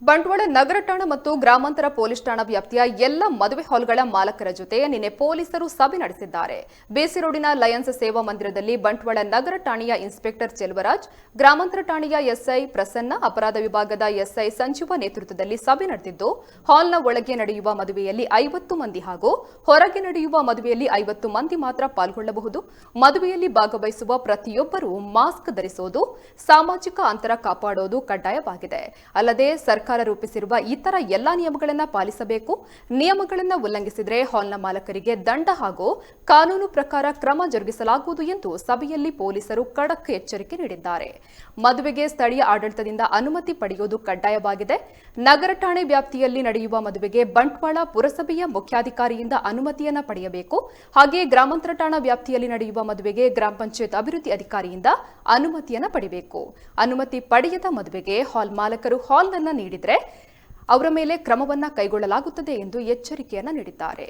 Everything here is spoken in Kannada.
ಬಂಟ್ವಾಳ ನಗರ ಠಾಣಾ ಮತ್ತು ಗ್ರಾಮಾಂತರ ಪೊಲೀಸ್ ಠಾಣಾ ವ್ಯಾಪ್ತಿಯ ಎಲ್ಲ ಮದುವೆ ಹಾಲ್ಗಳ ಮಾಲಕರ ಜೊತೆ ನಿನ್ನೆ ಪೊಲೀಸರು ಸಭೆ ನಡೆಸಿದ್ದಾರೆ. ಬೇಸಿ ರೋಡಿನ ಲಯನ್ಸ್ ಸೇವಾ ಮಂದಿರದಲ್ಲಿ ಬಂಟ್ವಾಳ ನಗರ ಠಾಣೆಯ ಇನ್ಸ್ಪೆಕ್ಟರ್ ಚೆಲುವರಾಜ್, ಗ್ರಾಮಾಂತರ ಠಾಣೆಯ ಎಸ್ಐ ಪ್ರಸನ್ನ, ಅಪರಾಧ ವಿಭಾಗದ ಎಸ್ಐ ಸಂಜೀವ ನೇತೃತ್ವದಲ್ಲಿ ಸಭೆ ನಡೆದಿದ್ದು, ಹಾಲ್ನ ಒಳಗೆ ನಡೆಯುವ ಮದುವೆಯಲ್ಲಿ 50 ಮಂದಿ ಹಾಗೂ ಹೊರಗೆ ನಡೆಯುವ ಮದುವೆಯಲ್ಲಿ 50 ಮಂದಿ ಮಾತ್ರ ಪಾಲ್ಗೊಳ್ಳಬಹುದು. ಮದುವೆಯಲ್ಲಿ ಭಾಗವಹಿಸುವ ಪ್ರತಿಯೊಬ್ಬರೂ ಮಾಸ್ಕ್ ಧರಿಸುವುದು, ಸಾಮಾಜಿಕ ಅಂತರ ಕಾಪಾಡುವುದು ಕಡ್ಡಾಯವಾಗಿದೆ. ಅಲ್ಲದೆ ಸರ್ಕಾರ ರೂಪಿಸಿರುವ ಇತರ ಎಲ್ಲಾ ನಿಯಮಗಳನ್ನು ಪಾಲಿಸಬೇಕು. ನಿಯಮಗಳನ್ನು ಉಲ್ಲಂಘಿಸಿದರೆ ಹಾಲ್ನ ಮಾಲಕರಿಗೆ ದಂಡ ಹಾಗೂ ಕಾನೂನು ಪ್ರಕಾರ ಕ್ರಮ ಜರುಗಿಸಲಾಗುವುದು ಎಂದು ಸಭೆಯಲ್ಲಿ ಪೊಲೀಸರು ಖಡಕ್ ಎಚ್ಚರಿಕೆ ನೀಡಿದ್ದಾರೆ. ಮದುವೆಗೆ ಸ್ಥಳೀಯ ಆಡಳಿತದಿಂದ ಅನುಮತಿ ಪಡೆಯುವುದು ಕಡ್ಡಾಯವಾಗಿದೆ. ನಗರ ಠಾಣೆ ವ್ಯಾಪ್ತಿಯಲ್ಲಿ ನಡೆಯುವ ಮದುವೆಗೆ ಬಂಟ್ವಾಳ ಪುರಸಭೆಯ ಮುಖ್ಯಾಧಿಕಾರಿಯಿಂದ ಅನುಮತಿಯನ್ನು ಪಡೆಯಬೇಕು. ಹಾಗೆಯೇ ಗ್ರಾಮಾಂತರ ಠಾಣಾ ವ್ಯಾಪ್ತಿಯಲ್ಲಿ ನಡೆಯುವ ಮದುವೆಗೆ ಗ್ರಾಮ ಪಂಚಾಯತ್ ಅಭಿವೃದ್ಧಿ ಅಧಿಕಾರಿಯಿಂದ ಅನುಮತಿಯನ್ನು ಪಡೆಯಬೇಕು. ಅನುಮತಿ ಪಡೆಯದ ಮದುವೆಗೆ ಹಾಲ್ ಮಾಲಕರು ಹಾಲ್ ಅನ್ನು ನೀಡಿದರೆ ಅವರ ಮೇಲೆ ಕ್ರಮವನ್ನು ಕೈಗೊಳ್ಳಲಾಗುತ್ತದೆ ಎಂದು ಎಚ್ಚರಿಕೆಯನ್ನು ನೀಡಿದ್ದಾರೆ.